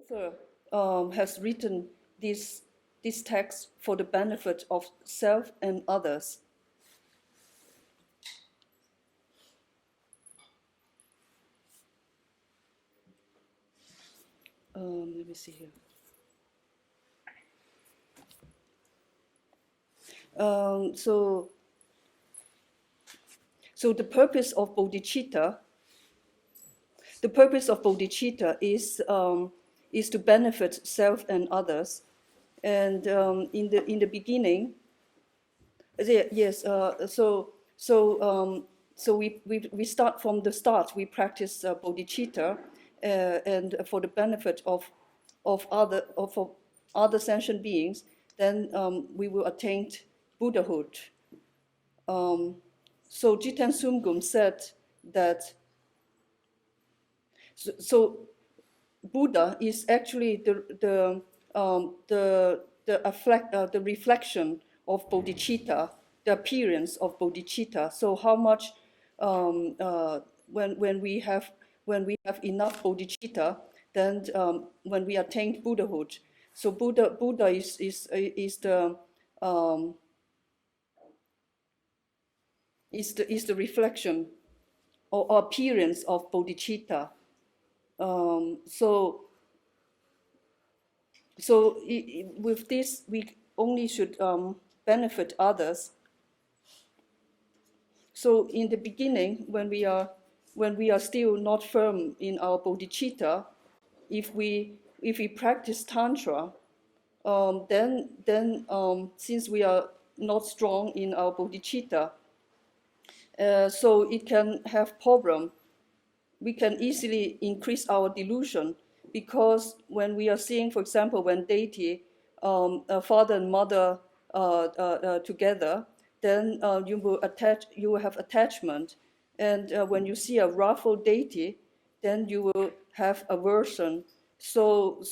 The author has written this text for the benefit of self and others. Let me see here. So the purpose of bodhicitta. The purpose of bodhicitta is to benefit self and others. And in the beginning, yes. So we start from the start. We practice bodhicitta, and for the benefit of other sentient beings. Then we will attain Buddhahood. So Jiten Sumgum said that. So Buddha is actually the reflection of bodhicitta, the appearance of bodhicitta. So how much when we have enough bodhicitta, then when we attain Buddhahood. So Buddha is the reflection or appearance of bodhicitta. With this, we only should benefit others. So in the beginning, when we are still not firm in our bodhicitta, if we practice tantra, then since we are not strong in our bodhicitta, so it can have problem. We can easily increase our delusion, because when we are seeing, for example, when deity, father and mother together, then you will have attachment, and when you see a ruffled deity, then you will have aversion. So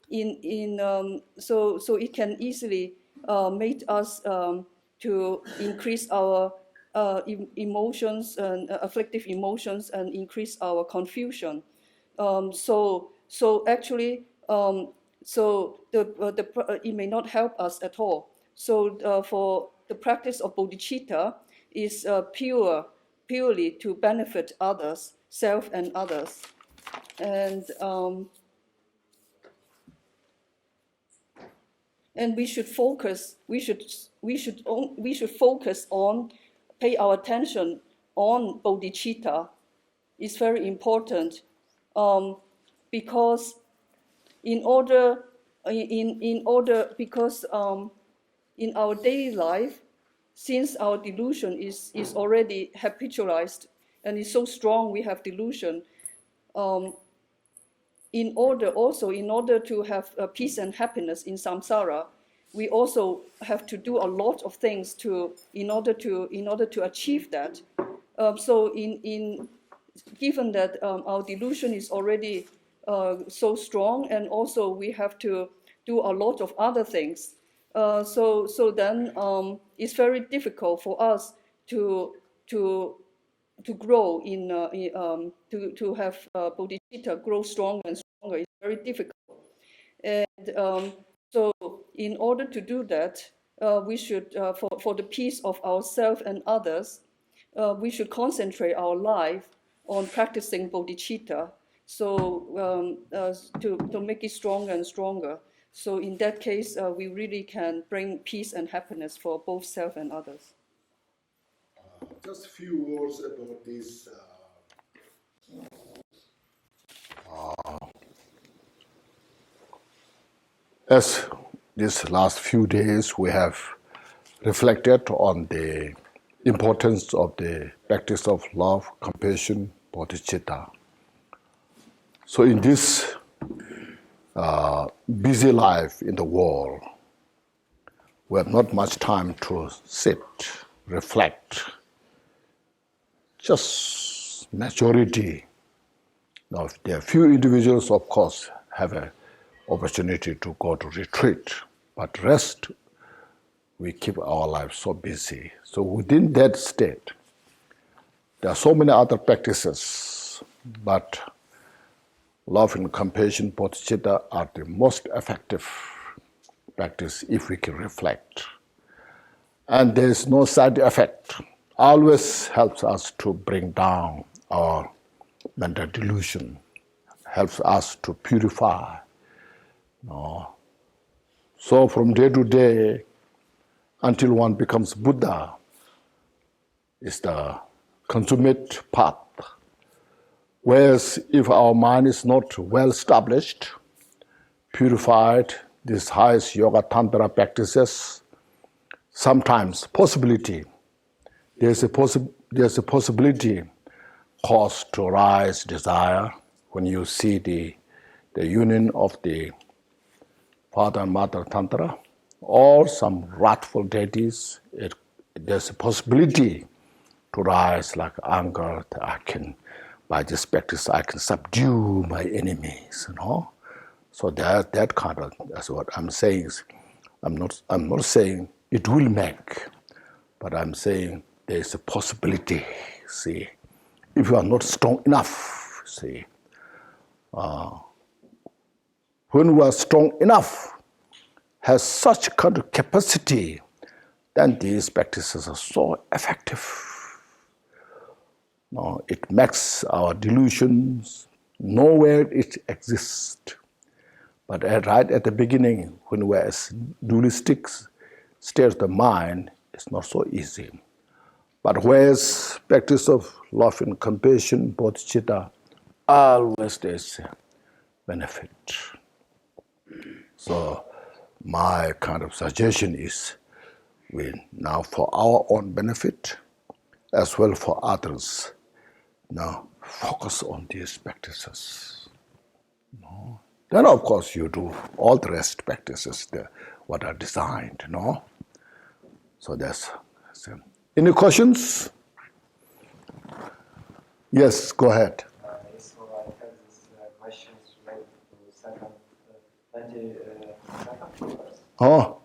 it can easily make us to increase our emotions and afflictive emotions, and increase our confusion. It may not help us at all. So for the practice of bodhicitta is purely to benefit others, self and others, and we should focus. We should focus on. Pay our attention on bodhicitta. Is very important, because in our daily life, since our delusion is already habitualized and is so strong, we have delusion. In order to have peace and happiness in samsara, we also have to do a lot of things in order to achieve that. Given that our delusion is already so strong, and also we have to do a lot of other things, then it's very difficult for us to grow to have bodhicitta grow stronger and stronger. It's very difficult, and so in order to do that, we should, for the peace of ourselves and others, we should concentrate our life on practicing bodhicitta, so to make it stronger and stronger. So in that case, we really can bring peace and happiness for both self and others. Just a few words about this. As these last few days, we have reflected on the importance of the practice of love, compassion, bodhicitta. So in this busy life in the world, we have not much time to sit, reflect. Just majority. Now, there are few individuals, of course, have an opportunity to go to retreat, but rest, we keep our lives so busy. So within that state, there are so many other practices, but love and compassion, bodhicitta are the most effective practice if we can reflect. And there is no side effect. Always helps us to bring down our mental delusion, helps us to purify. So from day to day, until one becomes Buddha, is the consummate path. Whereas if our mind is not well established, purified, these highest yoga tantra practices, sometimes there's a possibility cause to rise desire when you see the union of the father and mother tantra or some wrathful deities. There's a possibility to rise like anger. By this practice, I can subdue my enemies. So that kind of, that's what I'm saying. I'm not saying it will make, but I'm saying there is a possibility. See, if you are not strong enough, see, when we are strong enough, has such kind of capacity, then these practices are so effective. It makes our delusions nowhere it exists. But right at the beginning, when we're dualistic state of the mind, it's not so easy. But whereas practice of love and compassion, bodhicitta, always there's benefit. So my kind of suggestion is, we now for our own benefit, as well for others, now focus on these practices. Then of course you do all the rest practices, what are designed, So that's any questions? Yes, go ahead. So I have this questions related to second verse. Oh,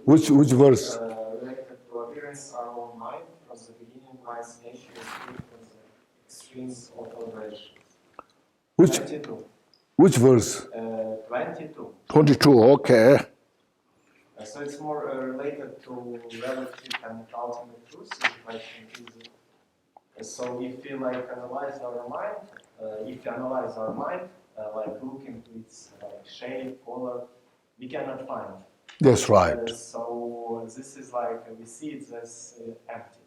which verse? Related to appearance our own mind, from the beginning mind's nature is free from the extremes of aberrations. 22. Which verse? 22. 22, okay. So it's more related to relative and ultimate truth. The question is, so if we analyze our mind, like looking to its shape, color, we cannot find. That's right. So this is we see it as empty.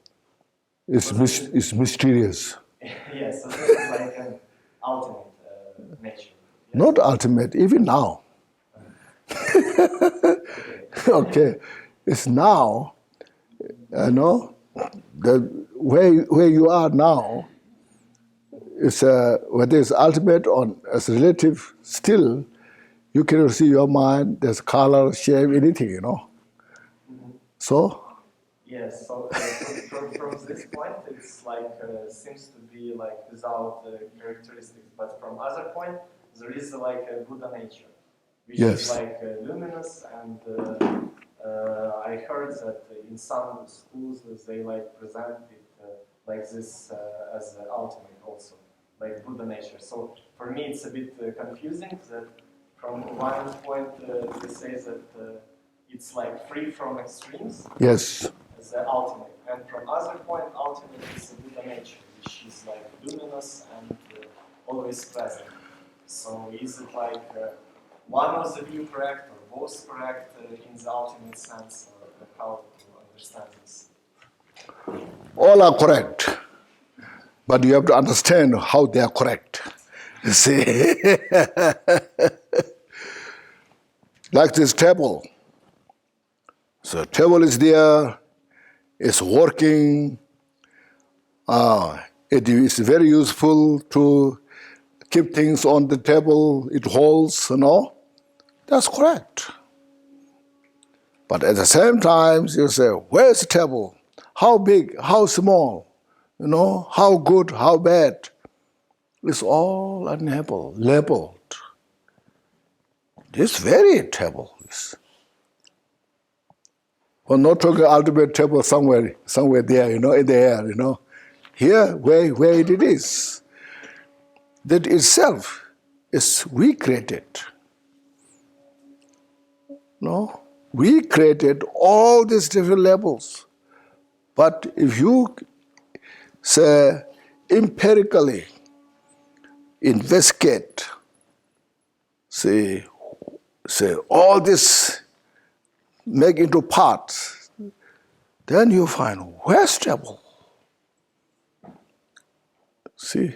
It's mysterious. Yes, so this is an ultimate nature. Yes? Not ultimate, even now. Okay, it's now, the where you are now is whether it's ultimate or as relative, still you cannot see your mind, there's color, shape, anything, Mm-hmm. So? Yes, so from this point it's seems to be without characteristics, but from other point there is a Buddha nature, which yes. is luminous, and I heard that in some schools they present it this as the ultimate also, Buddha nature. So for me it's a bit confusing that from one point they say that it's free from extremes. Yes. As the ultimate, and from other point, ultimate is the Buddha nature, which is luminous and always present. So is it one of the view correct or both correct in the ultimate sense, or how to understand this? All are correct, but you have to understand how they are correct. You see, like this table. So table is there, it's working. It is very useful to keep things on the table. It holds, That's correct. But at the same time, you say, where's the table? How big? How small? How good? How bad? It's all labeled. This very table is. We're not talking ultimate table somewhere there, in the air, Here, where it is. that itself is we created. No? We created all these different levels. But if you say empirically investigate, say all this make into parts, then you find where's trouble. See,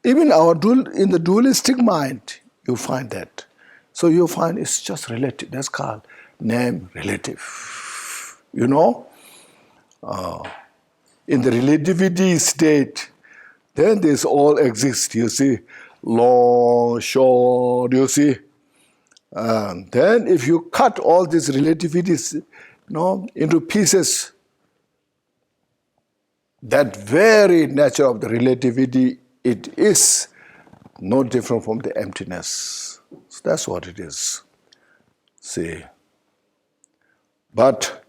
even in the dualistic mind, you find that. So you find it's just relative. That's called name relative. You know, in the relativity state, then this all exists. You see, long, short. You see. Then if you cut all these relativities, into pieces, that very nature of the relativity, it is no different from the emptiness. So that's what it is. See. But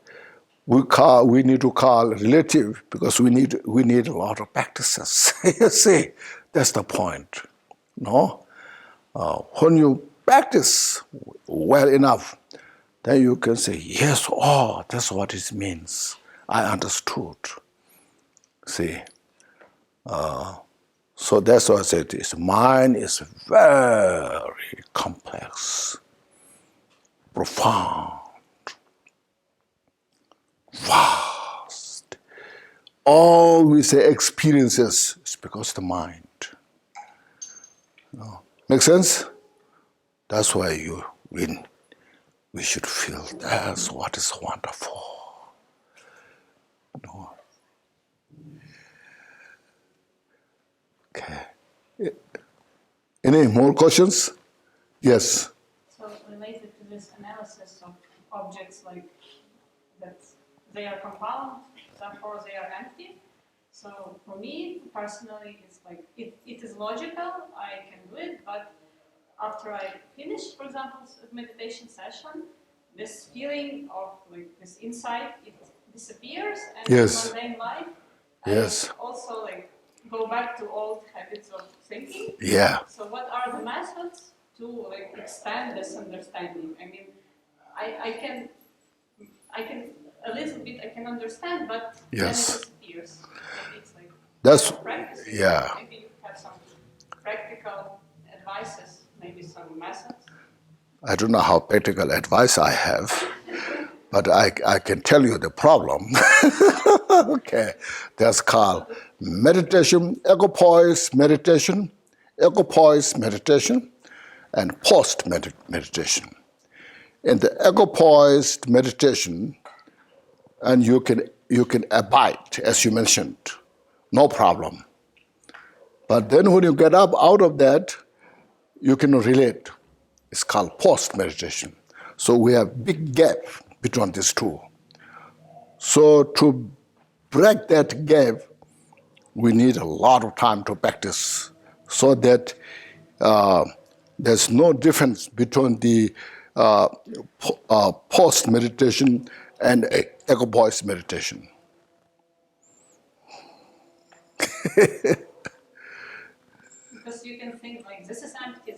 we need to call relative because we need a lot of practices. You see, that's the point. No? When you practice well enough, then you can say, yes, that's what it means. I understood. See? So that's why I said this. Mind is very complex, profound, vast. All we say experiences is because of the mind. Make sense? That's why we should feel that's what is wonderful. Okay. Any more questions? Yes. So related to this analysis of objects like that, they are compound, therefore they are empty. So for me personally, it's like it is logical. I can do it, but after I finish, for example, a meditation session, this feeling of like this insight, it disappears, and yes. in mundane life, yes. I also like go back to old habits of thinking. Yeah. So what are the methods to like expand this understanding? I mean, I can a little bit I can understand, but yes. then it disappears. Maybe it's like that's practice. Yeah. Maybe you have some practical advices, maybe some methods. I don't know how practical advice I have, but I can tell you the problem. Okay, that's called meditation, equipoise meditation, and post-meditation. In the equipoised meditation, and you can abide, as you mentioned, no problem. But then when you get up out of that, you can relate. It's called post-meditation. So we have big gap between these two. So to break that gap, we need a lot of time to practice so that there's no difference between the post-meditation and equipoise meditation. Because you can think like this is empty,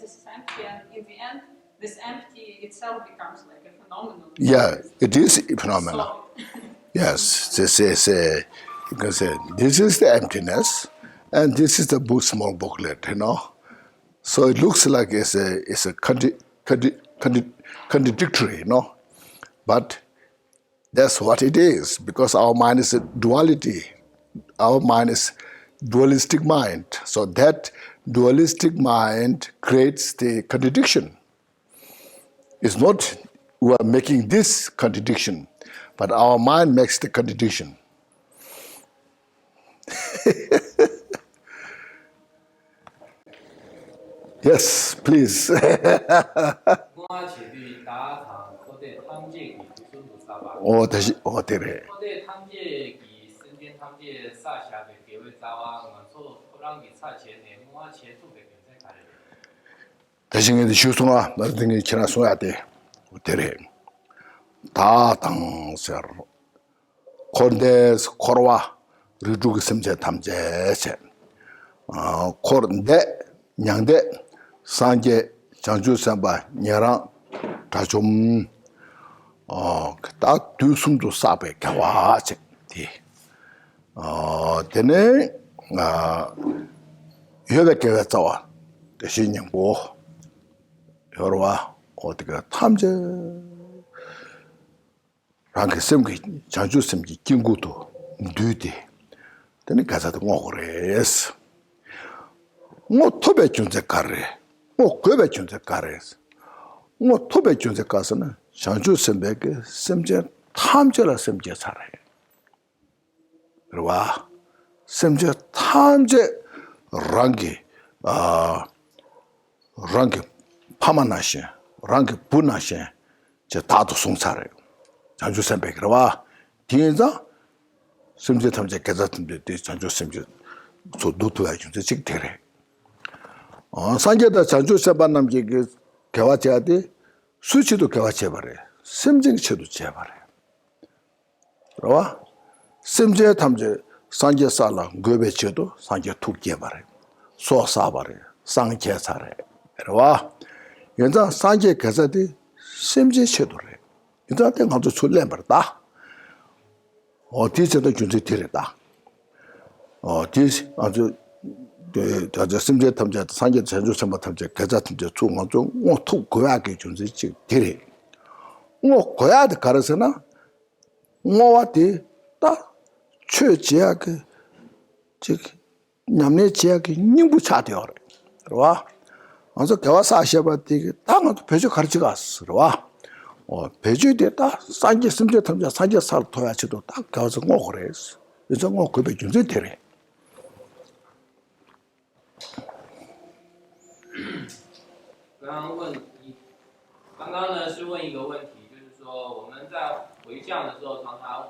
and in the end, this empty itself becomes like a phenomenon. Yeah, it is a phenomenon. So, yes, this is you can say this is the emptiness, and this is the small booklet. So it looks like it's a contradictory, but that's what it is because our mind is a duality. Our mind is dualistic mind. So that dualistic mind creates the contradiction. It's not we are making this contradiction, but our mind makes the contradiction. Yes, please. 대신에 주소나 나중에 지나 써야 돼. 어때래? 다 당서 콘데스 코로와 르주기 섬제 탐제세. 코른데 냥데 산제 장주산바 냐랑 다좀 딱 두숨도 싸베 가와제 디 되네 여백개가 자와 대신령 뭐 여러와 어떻게 탐제 랑게 셈기 장주 셈기 긴구도 뉴디 되네 가자도 뭐 그래스 뭐 토베 준제 가래 뭐 그베 준제 가래스 뭐 토베 준제 가서는 장주 셈베게 셈제 탐제라 셈제 살아요 그러와 셈제 탐제 랑게 랑게 파마나시 랑게 부나시 저 다도 송사래요 장주 셈베 그러와 뒤에서 셈제 탐제 개자든데 장주 셈제 저 노트가 준제 직대래 산제다 장주 셈반 남게 그 개화제한테 수치도 개화제버려 셈쟁치도 제버려 그러와 셈제 탐제 산제 살라 거베치도 산제 툭제버려 소사버려 상제사래 그러와 연자 산제 개자데 셈제 쉐도래 연자 때 가서 출래버다 어디서도 준제 들었다 어디 아주 저 셈제 탐제 산제 전주 셈바 탐제 개자 탐제 중앙중 뭐툭 거야게 준제 들이 뭐 거야데 가르서나 뭐와디 딱 최지하게 즉 남네 지하게 님부 차대어라 그러와 어서 개와서 아시아바티 땅도 배주 가르치가 왔어와 배주에다 산제 셈제 탐제 산제 살 토야치도 딱 가서 뭐 그랬어 이제 뭐 그배 준제 들이 刚刚呢是问一个问题，就是说我们在回向的时候，常常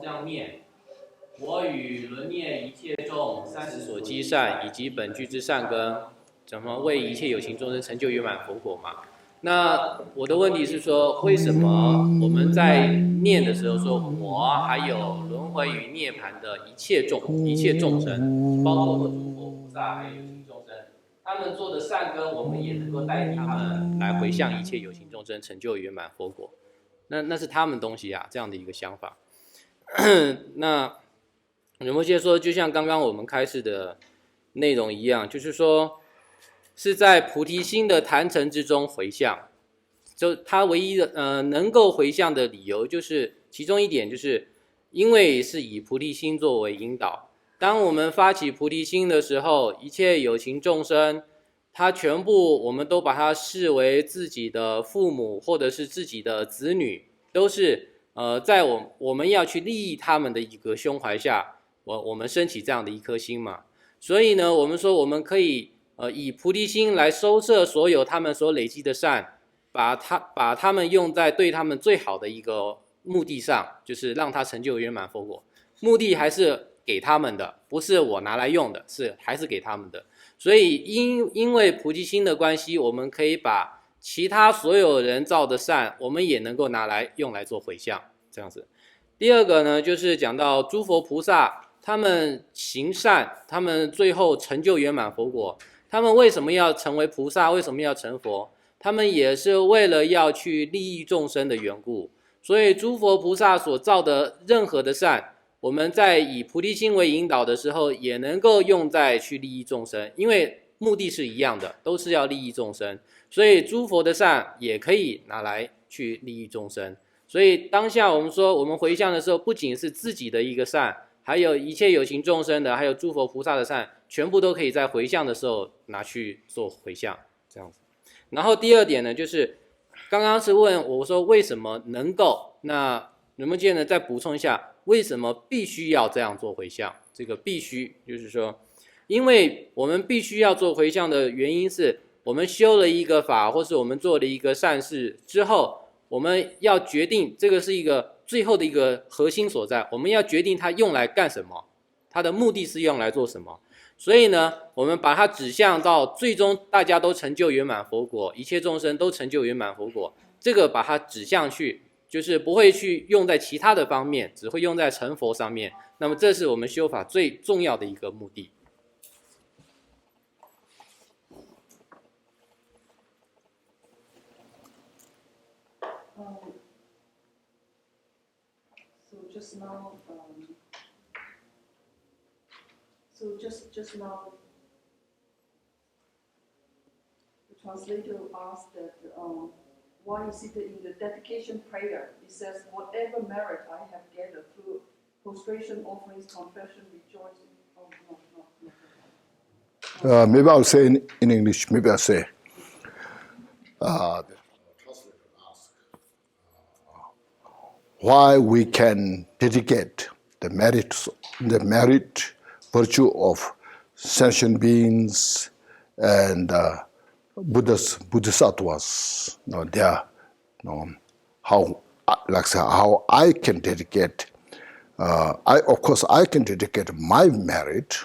这样念：我与轮念一切众30所积善，以及本具之善根，怎么为一切有情众生成就圆满佛果嘛？那我的问题是说，为什么我们在念的时候说我还有轮回与涅槃的一切众生，包括诸佛菩萨还有有情众生？ 他们做的善根，我们也能够代替他们来回向一切有情众生，成就圆满佛果。那是他们东西啊，这样的一个想法。那仁波切说，就像刚刚我们开示的内容一样，就是说是在菩提心的坛城之中回向。就他唯一的能够回向的理由，就是其中一点，就是因为是以菩提心作为引导。 当我们发起菩提心的时候，一切有情众生，他全部我们都把他视为自己的父母或者是自己的子女，都是在我们要去利益他们的一个胸怀下，我们升起这样的一颗心嘛。所以呢，我们说我们可以以菩提心来收摄所有他们所累积的善，把他们用在对他们最好的一个目的上，就是让他成就圆满佛果。目的还是 给他们的，不是我拿来用的，还是给他们的。所以因为菩提心的关系，我们可以把其他所有人造的善，我们也能够拿来用来做回向，这样子。第二个呢，就是讲到诸佛菩萨，他们行善，他们最后成就圆满佛果。他们为什么要成为菩萨？为什么要成佛？他们也是为了要去利益众生的缘故。所以诸佛菩萨所造的任何的善， 我们在以菩提心为引导的时候，也能够用在去利益众生，因为目的是一样的，都是要利益众生，所以诸佛的善也可以拿来去利益众生。所以当下我们说，我们回向的时候，不仅是自己的一个善，还有一切有情众生的，还有诸佛菩萨的善，全部都可以在回向的时候拿去做回向，这样子。然后第二点呢，就是刚刚是问我说为什么能够，那仁波切呢再补充一下。 为什么必须要这样做回向？这个必须就是说，因为我们必须要做回向的原因是，我们修了一个法，或是我们做了一个善事之后，我们要决定这个是一个最后的一个核心所在，我们要决定它用来干什么，它的目的是用来做什么。所以呢，我们把它指向到最终大家都成就圆满佛果，一切众生都成就圆满佛果，这个把它指向去。 就是不会去用在其他的方面，只会用在成佛上面。那么这是我们修法最重要的一个目的。So just now, the translator asked that why is it in the dedication prayer it says whatever merit I have gathered through prostration, offerings, confession, rejoicing. No. Maybe I'll say in English. Maybe I'll say. The translator asked why we can dedicate the merit virtue of sentient beings and Bodhisattvas. How I can dedicate. Of course, I can dedicate my merit,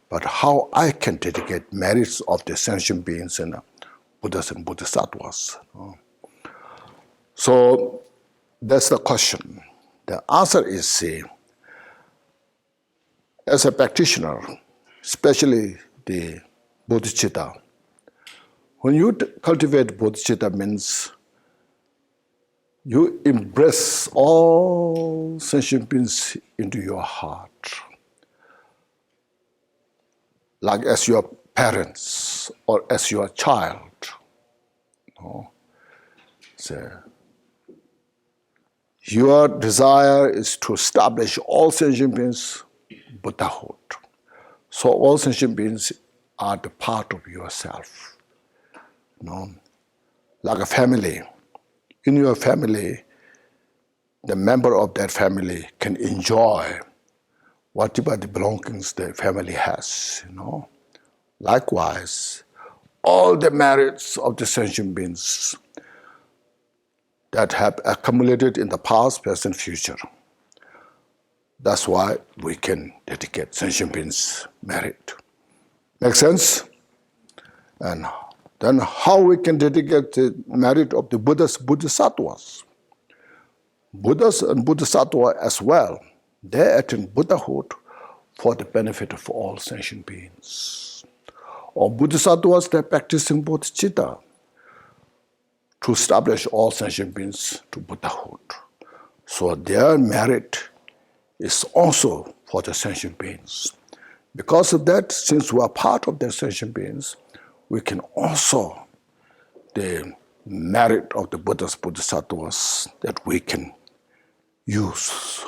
but how I can dedicate merits of the sentient beings and Buddhas and Bodhisattvas. So that's the question. The answer is, as a practitioner, especially the bodhicitta, when you cultivate bodhicitta means you embrace all sentient beings into your heart, like as your parents or as your child. So your desire is to establish all sentient beings Buddhahood. So all sentient beings are the part of yourself. Like a family. In your family, the member of that family can enjoy whatever the belongings the family has. Likewise, all the merits of the sentient beings that have accumulated in the past, present, future. That's why we can dedicate sentient beings merit. Make sense? And then how we can dedicate the merit of the Buddhas, Bodhisattvas. Buddhas and Bodhisattvas as well, they attain Buddhahood for the benefit of all sentient beings. Or Bodhisattvas, they're practicing bodhicitta to establish all sentient beings to Buddhahood. So their merit is also for the sentient beings. Because of that, since we are part of the sentient beings, we can also the merit of the Buddhas, Bodhisattvas that we can use.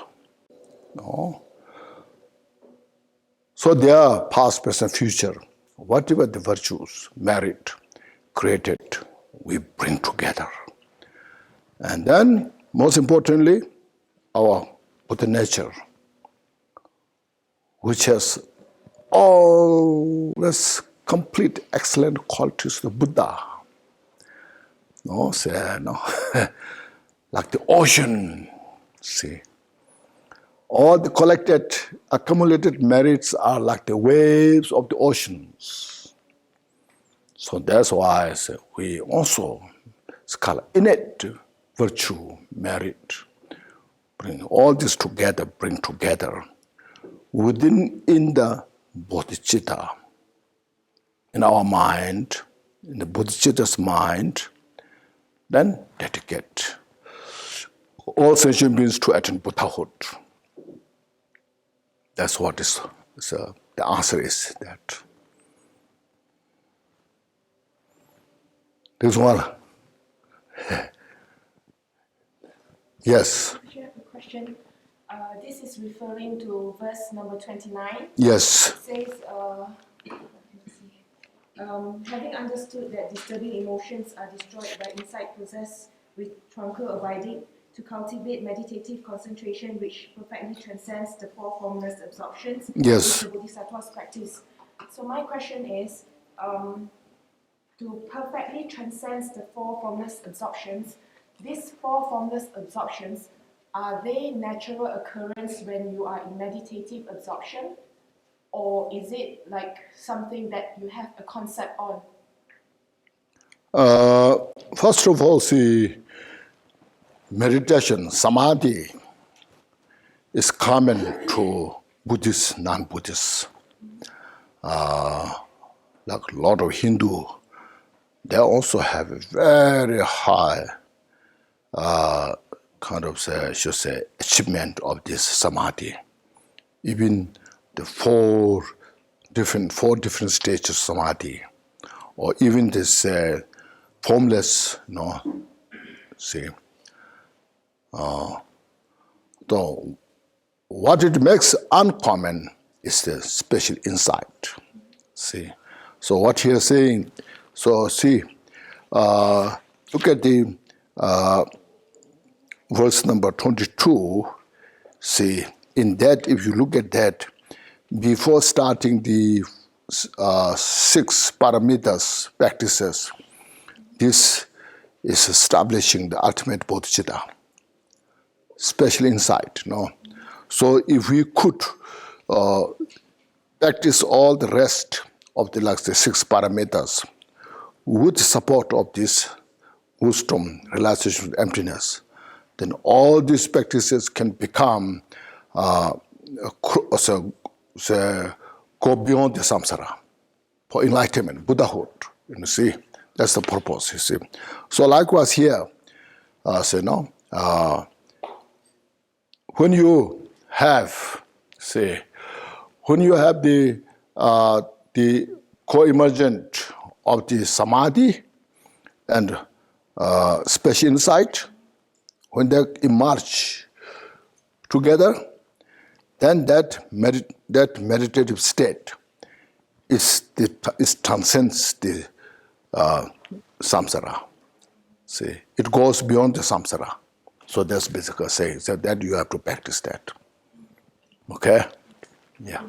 So they are past, present, future. Whatever the virtues, merit, created, we bring together. And then, most importantly, our Buddha nature, which has all this complete, excellent qualities of the Buddha. Like the ocean, see. All the collected, accumulated merits are like the waves of the oceans. So that's why we also, it's called innate virtue, merit. Bring all this together, bring together within in the bodhicitta, in our mind, in the bodhicitta's mind, then dedicate all sentient beings to attain Buddhahood. That's what the answer is. That. There's one. Yes. I have a question. This is referring to verse number 29. Yes. It says, having understood that disturbing emotions are destroyed by insight possessed with tranquil abiding, to cultivate meditative concentration which perfectly transcends the four formless absorptions, yes, which the Bodhisattvas practice. So my question is, to perfectly transcend the four formless absorptions, these four formless absorptions, are they natural occurrence when you are in meditative absorption? Or is it like something that you have a concept on? First of all, see, meditation, samadhi, is common to Buddhists, non-Buddhists. Like a lot of Hindu, they also have a very high kind of should say achievement of this samadhi. Even the four different stages of samadhi, or even this formless, see. So what it makes uncommon is the special insight. See, so what he is saying. So see, look at the verse number 22. See, in that, if you look at that, before starting the 6 paramitas practices, this is establishing the ultimate bodhicitta, special insight. So if we could practice all the rest of the 6 paramitas with the support of this wisdom, realization of emptiness, then all these practices can become go beyond the samsara for enlightenment, Buddhahood. You see, that's the purpose. You see, so likewise here, when you have, the co-emergent of the samadhi and special insight, when they emerge together, then that meditative state transcends the samsara. See, it goes beyond the samsara. So that's basically saying that you have to practice that. Okay? Yeah.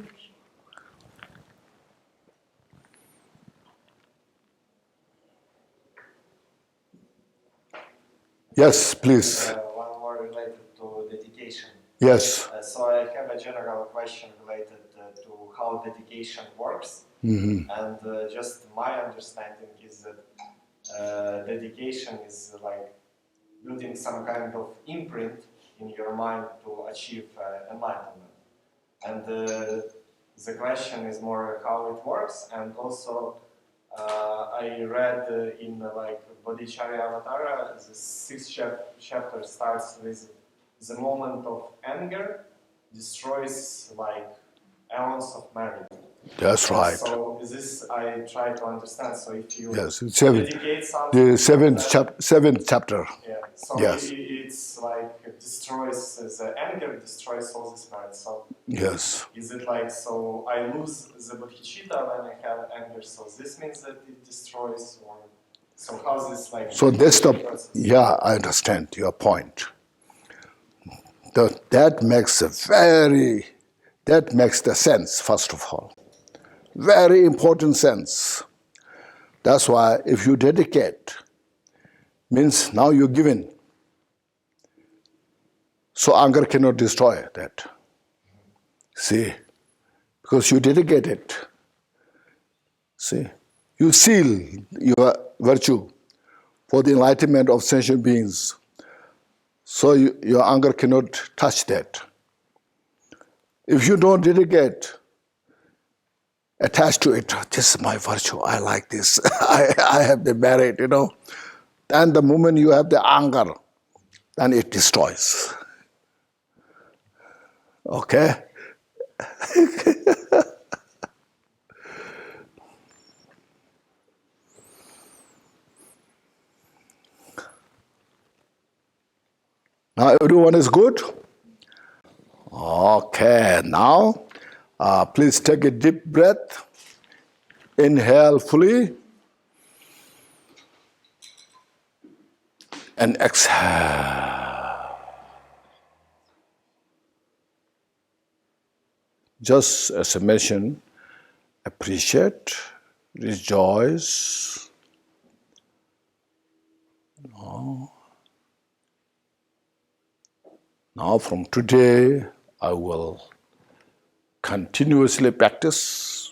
Yes, please. One more related to dedication. Yes. So I have a general question related to how dedication works. Mm-hmm. And just my understanding is that dedication is like building some kind of imprint in your mind to achieve enlightenment. And the question is more how it works, and also I read in Bodhicharya Avatara, the 6th chapter starts with the moment of anger destroys eons of merit. That's right. So this I try to understand. So if you dedicate something, the seventh chapter. Yeah. So yes. It's destroys the anger, destroys all this merit. So yes. Is it so I lose the bodhicitta when I have anger? So this means that it destroys, or so how's this So that's the process? Yeah, I understand your point. That makes the sense, first of all. Very important sense. That's why if you dedicate, means now you're given. So anger cannot destroy that. See, because you dedicate it. See, you seal your virtue for the enlightenment of sentient beings. So your anger cannot touch that. If you don't dedicate, attached to it, this is my virtue, I like this, I have the merit, And the moment you have the anger, then it destroys. Okay? Now everyone is good? Okay, now please take a deep breath. Inhale fully. And exhale. Just as I mentioned, appreciate, rejoice. Now from today, I will continuously practice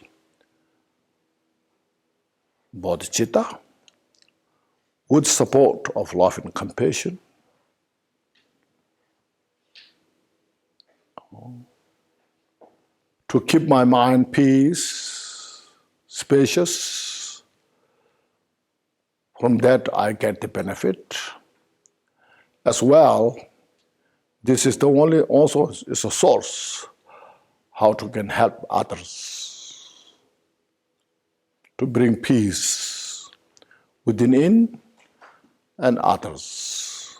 bodhicitta with support of love and compassion. To keep my mind peace, spacious. From that I get the benefit. as well, this is the only, also is a source how to can help others to bring peace within and others.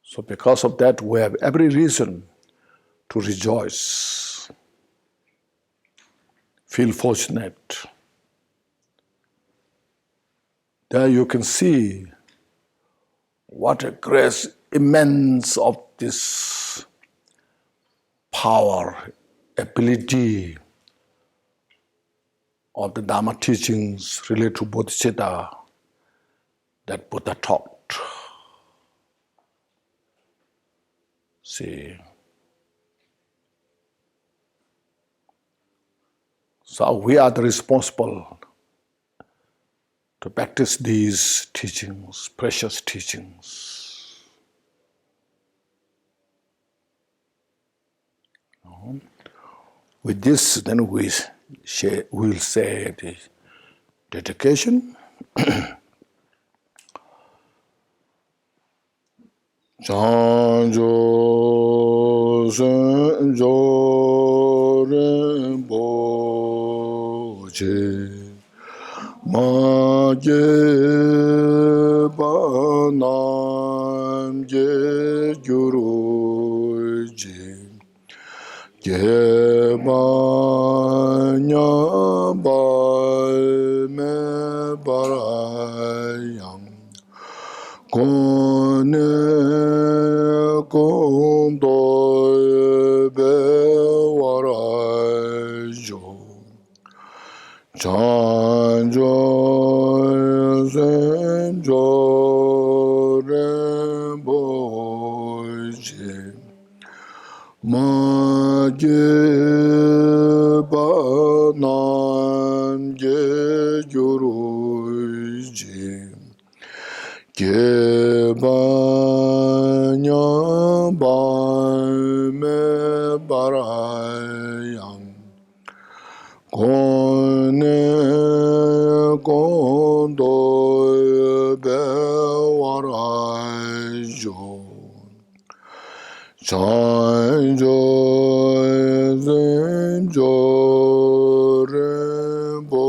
So because of that, we have every reason to rejoice, feel fortunate. There you can see what a grace immense of this power, ability of the Dharma teachings related to bodhicitta that Buddha taught. See. So we are the responsible to practice these teachings, precious teachings. With this, then we'll say the dedication. Chanjo Senjo Rinpoche Ma Ge Ba Nam Ge Gyuru Ji Ge Ba Nya Ba Me Barayang Kone Kondo Be Warajo Chanjo Senjo Rinpoche Ma Ge Ba Nam Ge Gyuru Ji Ge Ba Nya Ba Me Barayang Kone Kondo Be Warajo Chanjo Senjo Rinpoche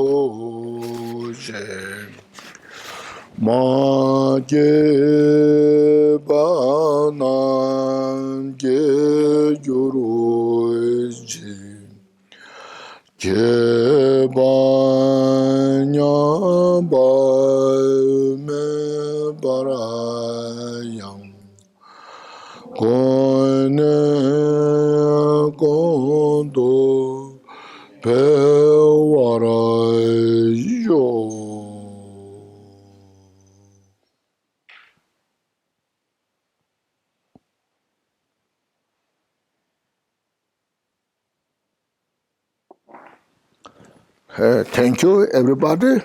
Ma Ge Ba Nam Ge Gyuru Ji Ge Ba Nya Ba Me Barayang Kone Kondo Be Warajo. Thank you, everybody.